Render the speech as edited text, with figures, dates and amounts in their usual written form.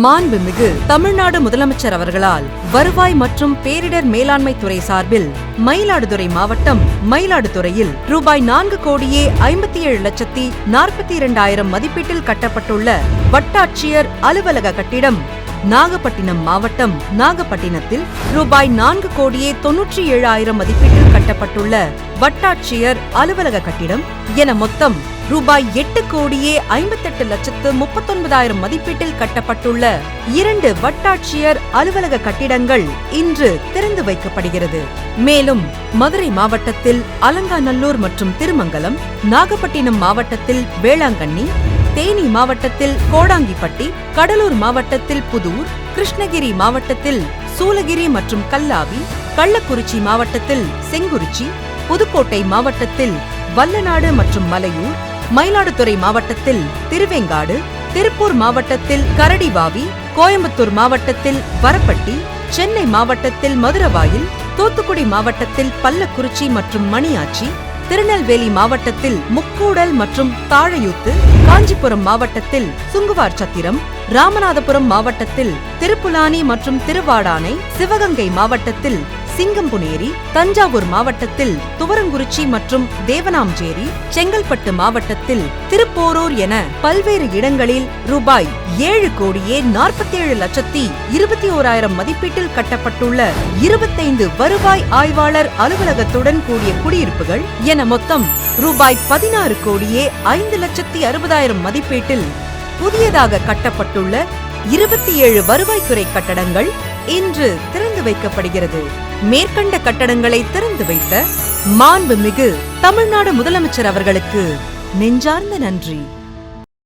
மாண்புமிகு தமிழ்நாடு முதலமைச்சர் அவர்களால் வருவாய் மற்றும் பேரிடர் மேலாண்மை துறை சார்பில் மயிலாடுதுறை மாவட்டம் மயிலாடுதுறையில் ரூபாய் 4,57,42,000 மதிப்பீட்டில் கட்டப்பட்டுள்ள வட்டாட்சியர் அலுவலக கட்டிடம், நாகப்பட்டினம் மாவட்டம் நாகப்பட்டினத்தில் ரூபாய் 4,97,00,000 மதிப்பீட்டில் கட்டப்பட்டுள்ள வட்டாட்சியர் அலுவலக கட்டிடம் என மொத்தம் ரூபாய் 8,58,39,000 மதிப்பீட்டில் கட்டப்பட்டுள்ள 2 வட்டாட்சியர் அலுவலக கட்டிடங்கள் இன்று திறந்து வைக்கப்படுகிறது. மேலும் மதுரை மாவட்டத்தில் அலங்காநல்லூர் மற்றும் திருமங்கலம், நாகப்பட்டினம் மாவட்டத்தில் வேளாங்கண்ணி, தேனி மாவட்டத்தில் கோடாங்கிப்பட்டி, கடலூர் மாவட்டத்தில் புதூர், கிருஷ்ணகிரி மாவட்டத்தில் சூலகிரி மற்றும் கல்லாவி, கள்ளக்குறிச்சி மாவட்டத்தில் செங்குறிச்சி, புதுக்கோட்டை மாவட்டத்தில் வல்லநாடு மற்றும் மலையூர், மயிலாடுதுறை மாவட்டத்தில் திருவேங்காடு, திருப்பூர் மாவட்டத்தில் கரடிவாவி, கோயம்புத்தூர் மாவட்டத்தில் வரப்பட்டி, சென்னை மாவட்டத்தில் மதுரவாயில், தூத்துக்குடி மாவட்டத்தில் பல்லக்குறிச்சி மற்றும் மணியாச்சி, திருநெல்வேலி மாவட்டத்தில் முக்கூடல் மற்றும் தாழையூத்து, காஞ்சிபுரம் மாவட்டத்தில் சுங்குவார் சத்திரம், ராமநாதபுரம் மாவட்டத்தில் திருப்புலானி மற்றும் திருவாடானை, சிவகங்கை மாவட்டத்தில் சிங்கம்புனேரி, தஞ்சாவூர் மாவட்டத்தில் துவரங்குறிச்சி மற்றும் தேவனாம்பேரி, செங்கல்பட்டு மாவட்டத்தில் திருப்போரூர் என பல்வேறு இடங்களில் ரூபாய் 7,47,21,000 மதிப்பீட்டில் கட்டப்பட்டுள்ள 25 வருவாய் ஆய்வாளர் அலுவலகத்துடன் கூடிய குடியிருப்புகள் என மொத்தம் ரூபாய் 16,05,60,000 மதிப்பீட்டில் புதியதாக கட்டப்பட்டுள்ள 27 வருவாய்த்துறை கட்டடங்கள் இன்று திறந்து வைக்கப்படுகிறது. மேற்கண்ட கட்டடங்களை திறந்து வைத்த மாண்புமிகு தமிழ்நாடு முதலமைச்சர் அவர்களுக்கு நெஞ்சார்ந்த நன்றி.